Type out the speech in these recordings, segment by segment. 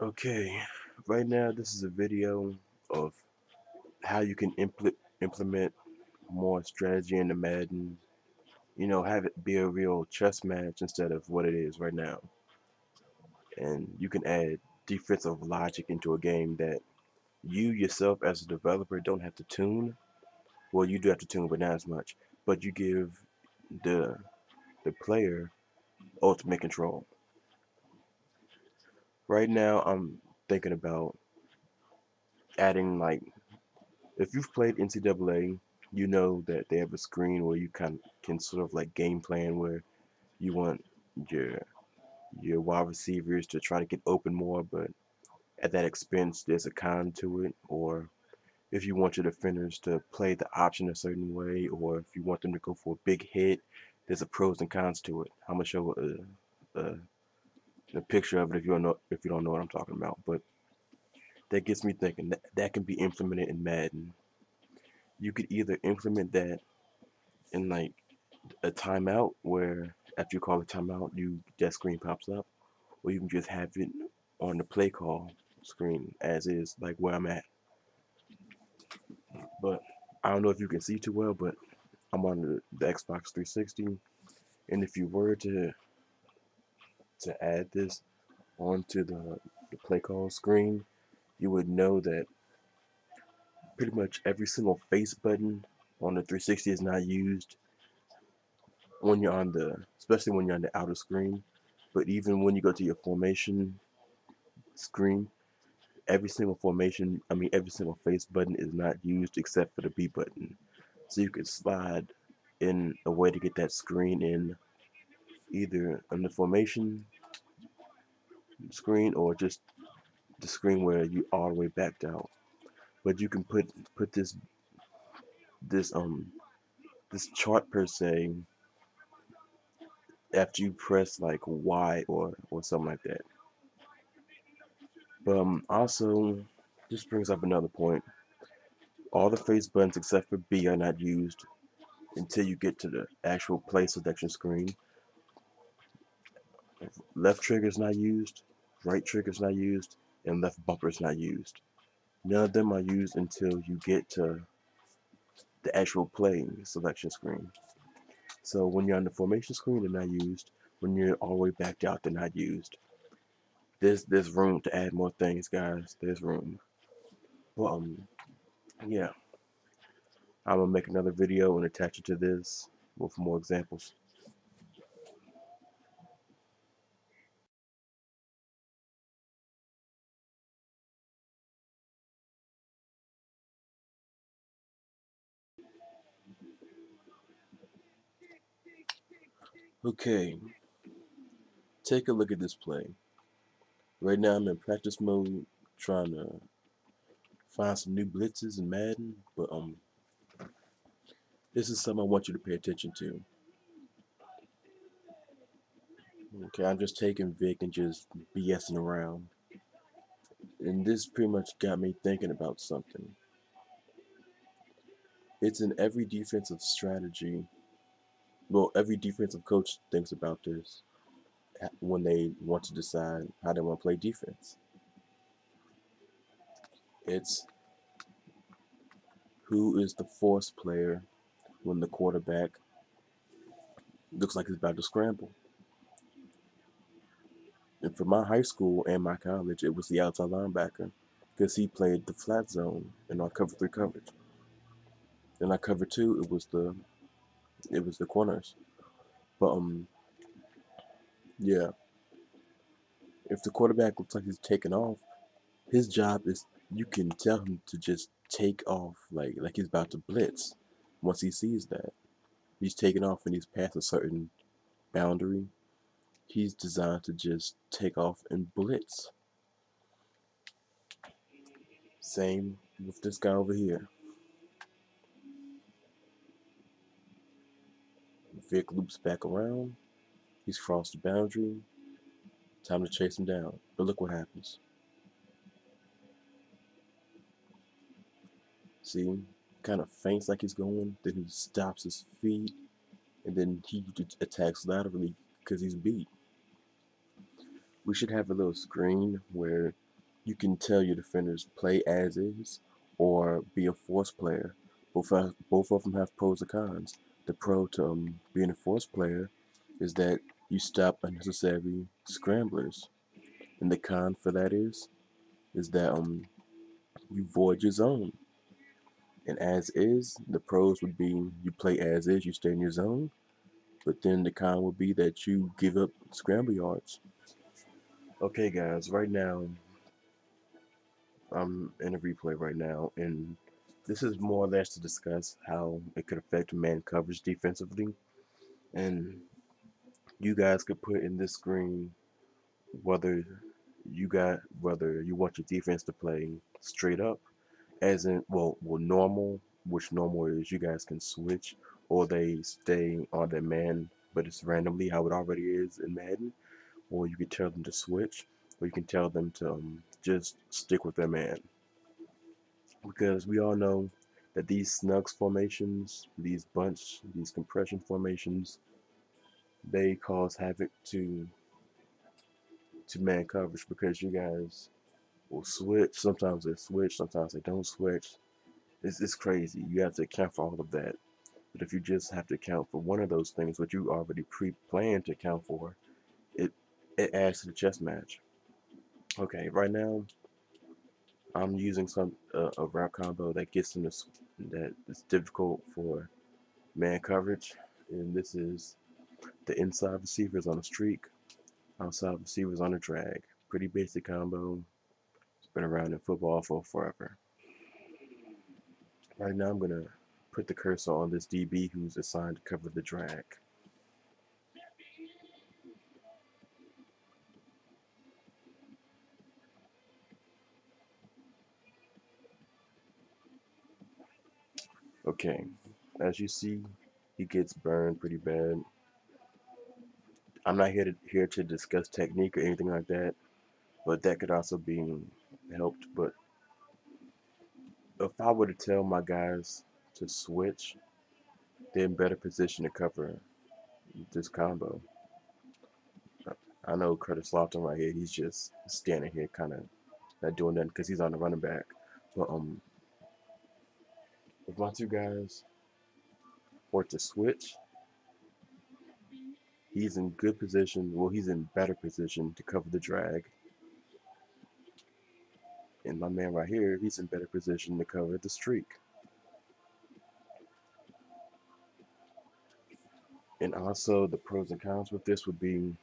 Okay, right now this is a video of how you can implement more strategy in the Madden. You know, have it be a real chess match instead of what it is right now. And you can add defensive logic into a game that you yourself as a developer don't have to tune. Well, you do have to tune, but not as much. But you give the the player ultimate control. Right now, I'm thinking about adding like if you've played NCAA, you know that they have a screen where you can sort of like game plan where you want your your wide receivers to try to get open more, but at that expense, there's a con to it. Or if you want your defenders to play the option a certain way, or if you want them to go for a big hit, there's a pros and cons to it. I'm gonna show a picture of it if you don't know what I'm talking about. But that gets me thinking that can be implemented in Madden. You could either implement that in like a timeout where after you call a timeout, that screen pops up, or you can just have it on the play call screen as is, like where I'm at. But I don't know if you can see too well, but I'm on the Xbox 360, and if you were to add this onto the play call screen, you would know that pretty much every single face button on the 360 is not used when you're on especially when you're on the outer screen. But even when you go to your formation screen, every single face button is not used except for the B button. So you could slide in a way to get that screen in either on the formation screen or just the screen where you all the way backed out. But you can put this this chart per se after you press like Y or something like that. But also, this brings up another point. All the face buttons except for B are not used until you get to the actual play selection screen. Left trigger is not used, right trigger is not used, and left bumper is not used. None of them are used until you get to the actual play selection screen. So when you're on the formation screen, they're not used. When you're all the way backed out, they're not used. There's room to add more things, guys. There's room. Well, yeah, I'm gonna make another video and attach it to this with more examples. Okay, take a look at this play. Right now I'm in practice mode trying to find some new blitzes in Madden, but this is something I want you to pay attention to. Okay, I'm just taking Vic and just BSing around. And this pretty much got me thinking about something. It's in every defensive strategy. Well, every defensive coach thinks about this when they want to decide how they want to play defense. It's who is the force player when the quarterback looks like he's about to scramble. And for my high school and my college, it was the outside linebacker because he played the flat zone in our cover three coverage. In our cover two, it was the corners. But yeah, if the quarterback looks like he's taking off, his job is you can tell him to just take off like he's about to blitz. Once he sees that he's taking off and he's past a certain boundary, he's designed to just take off and blitz. Same with this guy over here. Vic loops back around. He's crossed the boundary. Time to chase him down. But look what happens. See, kind of feints like he's going, then he stops his feet, and then he attacks laterally because he's beat. we should have a little screen where you can tell your defenders play as is or be a force player. Both of them have pros and cons. The pro to being a force player is that you stop unnecessary scramblers, and the con for that is that you void your zone. And as is, the pros would be you play as is, you stay in your zone, but then the con would be that you give up scramble yards. Okay, guys, right now I'm in a replay right now, and this is more or less to discuss how it could affect man coverage defensively. And you guys could put in this screen whether whether you want your defense to play straight up, as in normal, which normal is you guys can switch, or they stay on their man, but it's randomly how it already is in Madden, or you can tell them to switch, or you can tell them to just stick with their man. Because we all know that these snugs formations, these compression formations, they cause havoc to man coverage because you guys will switch. Sometimes they switch, sometimes they don't switch. It's crazy. You have to account for all of that. But if you just have to account for one of those things, which you already pre-planned to account for, it it adds to the chess match. Okay, right now I'm using a route combo that gets in this that is difficult for man coverage, and this is the inside receivers on a streak, outside receivers on a drag. Pretty basic combo. It's been around in football for forever. Right now I'm gonna put the cursor on this DB who's assigned to cover the drag. Okay, as you see, he gets burned pretty bad. I'm not here to discuss technique or anything like that, but that could also be helped. But if I were to tell my guys to switch, they're in better position to cover this combo. I know Curtis Lofton right here. He's just standing here, kind of not doing nothing because he's on the running back. But if my two guys were to switch, he's in good position. Well, he's in better position to cover the drag, and my man right here, he's in better position to cover the streak. And also, the pros and cons with this would be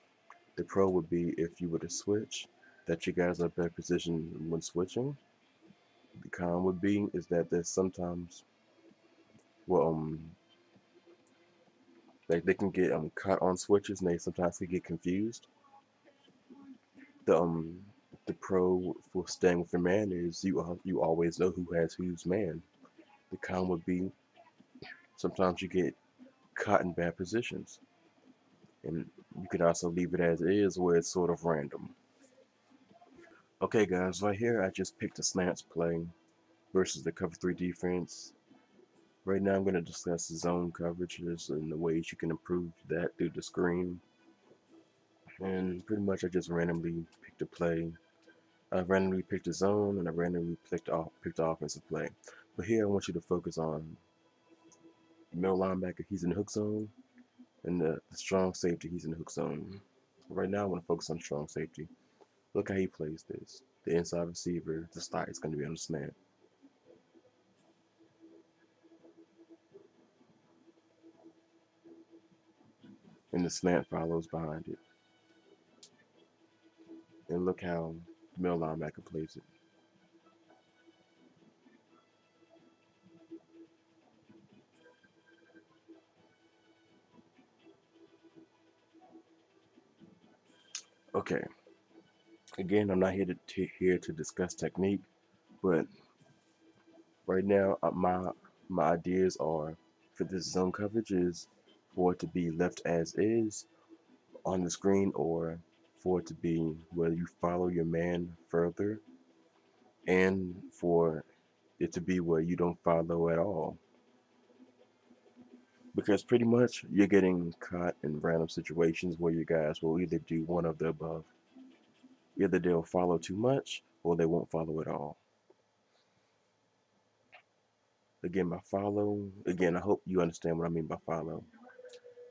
the pro would be if you were to switch, that you guys are better positioned when switching. The con would be is that there's sometimes well like they can get caught on switches and they sometimes can get confused. The the pro for staying with your man is you always know who has whose man. The con would be sometimes you get caught in bad positions, and you could also leave it as is where it's sort of random. Okay, guys, right here I just picked a slants play versus the cover three defense. Right now I'm going to discuss the zone coverages and the ways you can improve that through the screen. And pretty much I just randomly picked a play. I randomly picked a zone and I randomly picked offensive play. But here I want you to focus on the middle linebacker, he's in the hook zone, and the strong safety, he's in the hook zone. Right now I want to focus on strong safety. Look how he plays this. The inside receiver, the slot is going to be on the slant. And the slant follows behind it. And look how the middle linebacker plays it. Okay, again, I'm not here to discuss technique, but right now my ideas are for this zone coverage is for it to be left as is on the screen, or for it to be where you follow your man further, and for it to be where you don't follow at all. Because pretty much you're getting caught in random situations where you guys will either do one of the above. Either they'll follow too much or they won't follow at all. Again, by follow, again, I hope you understand what I mean by follow.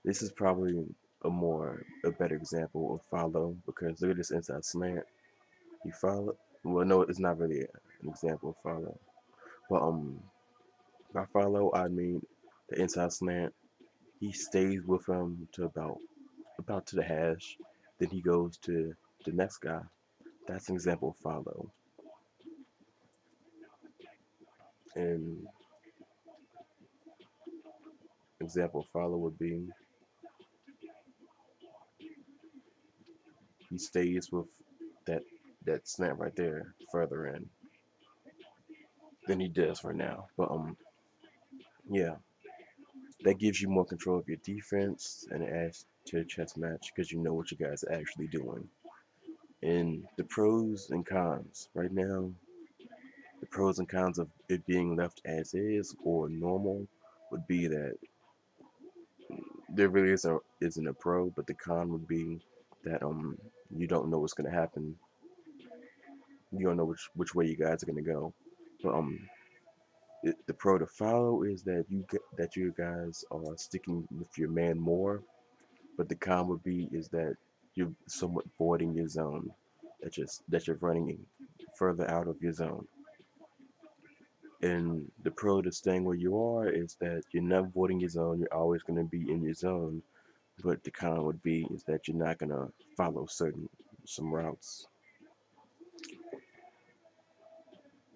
This is probably a better example of follow because look at this inside slant. You follow. Well, no, it's not really an example of follow. But by follow, I mean the inside slant. He stays with him to about to the hash. Then he goes to the next guy. That's an example of follow. And example of follow would be he stays with that that slant right there further in than he does right now. But yeah, that gives you more control of your defense and it adds to the chess match because you know what you guys are actually doing. And the pros and cons right now, the pros and cons of it being left as is or normal would be that there really isn't a pro, but the con would be that you don't know what's gonna happen. You don't know which way you guys are gonna go. But the pro to follow is that that you guys are sticking with your man more. But the con would be is that you're somewhat voiding your zone. That you're running further out of your zone. And the pro to staying where you are is that you're not voiding your zone. You're always going to be in your zone. But the con would be is that you're not going to follow some routes.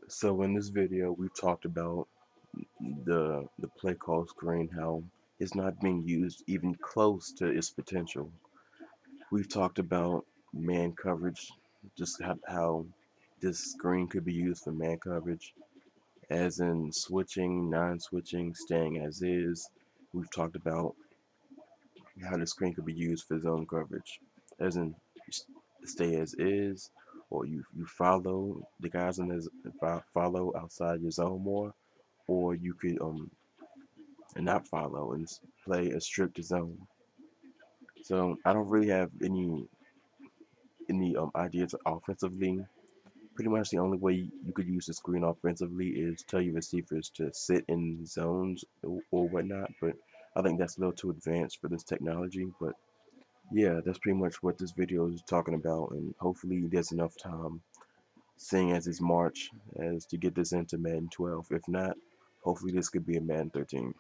So in this video, we've talked about the play call screen, how it's not being used even close to its potential. We've talked about man coverage, just how this screen could be used for man coverage, as in switching, non-switching, staying as is. We've talked about how the screen could be used for zone coverage, as in stay as is, or you follow the guys in this follow outside your zone more, or you could not follow and play a strict zone. So I don't really have any ideas offensively. Pretty much the only way you could use the screen offensively is tell your receivers to sit in zones or whatnot, but I think that's a little too advanced for this technology. But yeah, that's pretty much what this video is talking about, and hopefully there's enough time, seeing as it's March, as to get this into Madden 12. If not, hopefully this could be a Madden 13.